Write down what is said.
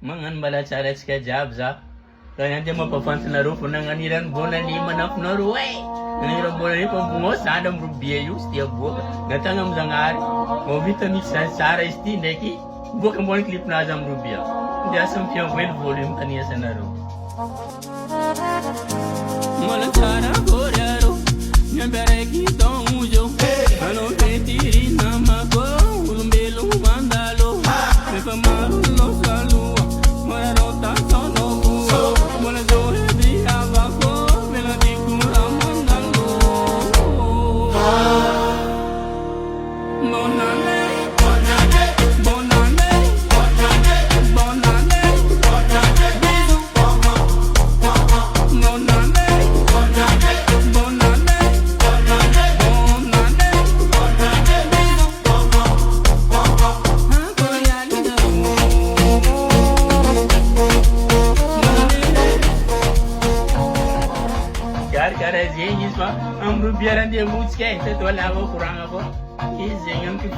Mangan bala tsaratsika jiaby za. Kaya dia mapafantinareo fa nagnaniran'ny bonani manafinareo nagnaniran'ny bonani fa mbogno zany am'robia io sy tia boaka natagna am'Zagnahary vita mixage tsara izy ty ndraiky boaka mbona clipnazy am'robia dia asa mifiavoely volume taniasanareo Mola tsara koryareo miambiaraiky taonjo anao fetiry namako olombelo mandalo efa maro losaloa moranao tasonovo mola zoheby avako meladiku ramandalo bonane bonane bonane bonane bonane bonane bisu bonane bonane bonane bonane bonane Gara zengy izy fa am'robiara andeha motsika teto alava koragna koa izy zegny am'ty